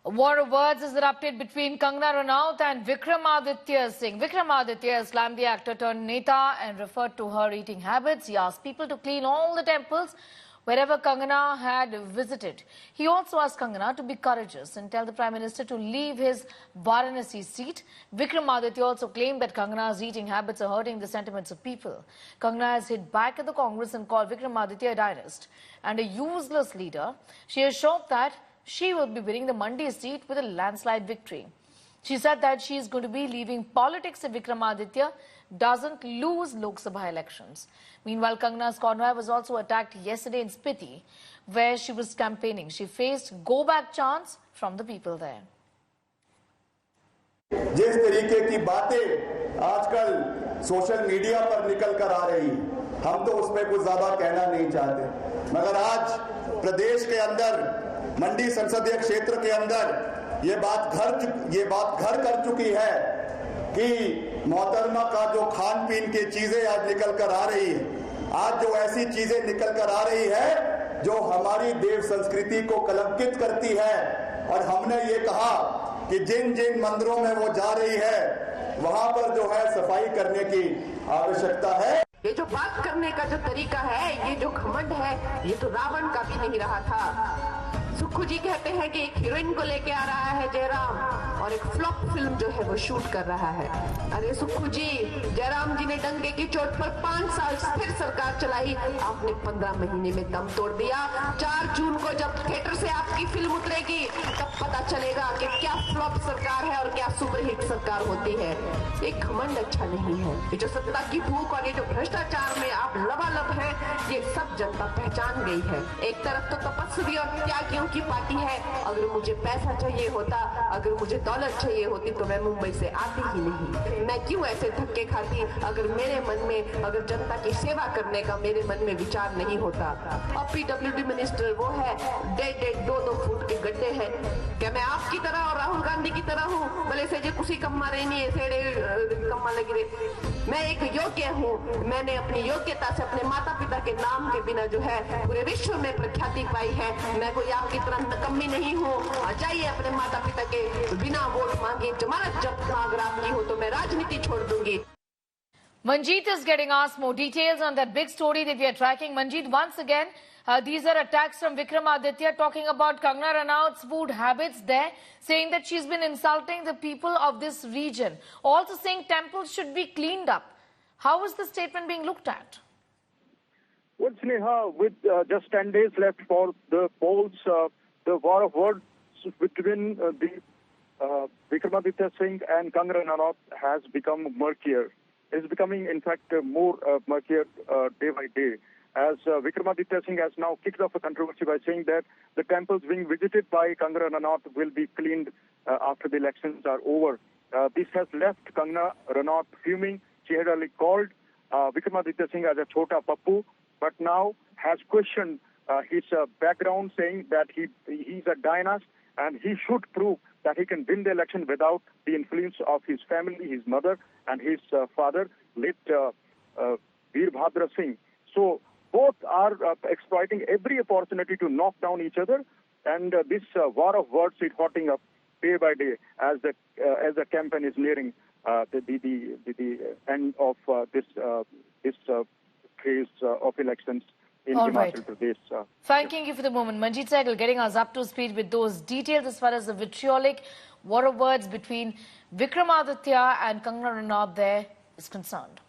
A war of words is erupted between Kangana Ranaut and Vikramaditya Singh. Vikramaditya slammed the actor turned Neta and referred to her eating habits. He asked people to clean all the temples wherever Kangana had visited. He also asked Kangana to be courageous and tell the Prime Minister to leave his Varanasi seat. Vikramaditya also claimed that Kangana's eating habits are hurting the sentiments of people. Kangana has hit back at the Congress and called Vikramaditya a dynast and a useless leader. She assured that she will be winning the Mandi seat with a landslide victory. She said that she is going to be leaving politics if Vikramaditya doesn't lose Lok Sabha elections. Meanwhile, Kangana's convoy was also attacked yesterday in Spiti, where she was campaigning. She faced go-back chants from the people there. जिस तरीके की बातें आजकल social media पर निकल कर आ रही, हम तो उसमें कुछ ज्यादा कहना नहीं चाहते, मगर आज प्रदेश के अंदर मंडी संसदीय क्षेत्र के अंदर ये बात घर कर चुकी है कि मोहतरमा का जो खान पीन की चीजें आज निकल कर आ रही है, आज जो ऐसी चीजें निकल कर आ रही है जो हमारी देव संस्कृति को कलंकित करती है। और हमने ये कहा कि जिन जिन मंदिरों में वो जा रही है वहां पर जो है सफाई करने की आवश्यकता है। ये जो बात करने का जो तरीका है, ये जो घमंड है, ये तो रावण का भी नहीं रहा था। सुक्खू जी कहते हैं कि एक हीरोइन को लेके आ रहा है जयराम और एक फ्लॉप फिल्म जो है वो शूट कर रहा है। अरे सुक्खू जी, जयराम जी ने डंके की चोट पर 5 साल फिर सरकार चलाई, आपने 15 महीने में दम तोड़ दिया। 4 जून को जब थिएटर से आपकी फिल्म उतरेगी तब पता चलेगा कि क्या फ्लॉप सरकार है और क्या सुपरहिट सरकार होती है। एक घमंड अच्छा नहीं है। ये जो सत्ता की भूख और ये जो भ्रष्टाचार में आप लबालब है, ये सब जनता पहचान गई है। एक तरफ तो तपस्वी और त्यागियों की पार्टी है। अगर मुझे पैसा चाहिए होता, अगर मुझे दौलत चाहिए होती तो मैं मुंबई से आती ही नहीं। मैं क्यों ऐसे धक्के खाती अगर मेरे मन में, अगर जनता की सेवा करने का मेरे मन में विचार नहीं होता। अब पीडब्ल्यूडी मिनिस्टर वो है, 1.5-2 फुट के गड्ढे हैं। क्या मैं आपकी तरह और राहुल गांधी की तरह हूँ? भले से कुछ कम्मा रही नहीं है, कम्मा लगी रही। मैं एक योग्य हूँ। मैंने अपनी योग्यता से अपने माता पिता के नाम के बिना जो है पूरे विश्व में प्रख्याति पाई है। मैं कोई आपकी तरह नकम्मी नहीं हूँ। जाइए अपने माता पिता के बिना वोट मांगे, जमानत जब्त अगर आपकी हो तो मैं राजनीति छोड़ दूंगी। Manjeet is getting asked more details on that big story that we are tracking. Manjeet, once again, these are attacks from Vikramaditya talking about Kangana Ranaut's food habits there, saying that she's been insulting the people of this region. Also saying temples should be cleaned up. How is the statement being looked at? Well, Sneha, with just 10 days left for the polls, the war of words between Vikramaditya Singh and Kangana Ranaut has become murkier. It's becoming, in fact, more murkier day by day, as Vikramaditya Singh has now kicked off a controversy by saying that the temples being visited by Kangana Ranaut will be cleaned after the elections are over. This has left Kangana Ranaut fuming. She had already called Vikramaditya Singh as a chota pappu, but now has questioned his background, saying that he's a dynast and he should prove that he can win the election without the influence of his family, his mother and his father, late Veerbhadra Singh. So both are exploiting every opportunity to knock down each other, and this war of words is hotting up day by day as the campaign is nearing the end of this phase of elections in Himachal Pradesh. Thanking you for the moment. Manjeet Sehgal getting us up to speed with those details as far as the vitriolic war of words between Vikramaditya and Kangana Ranaut there is concerned.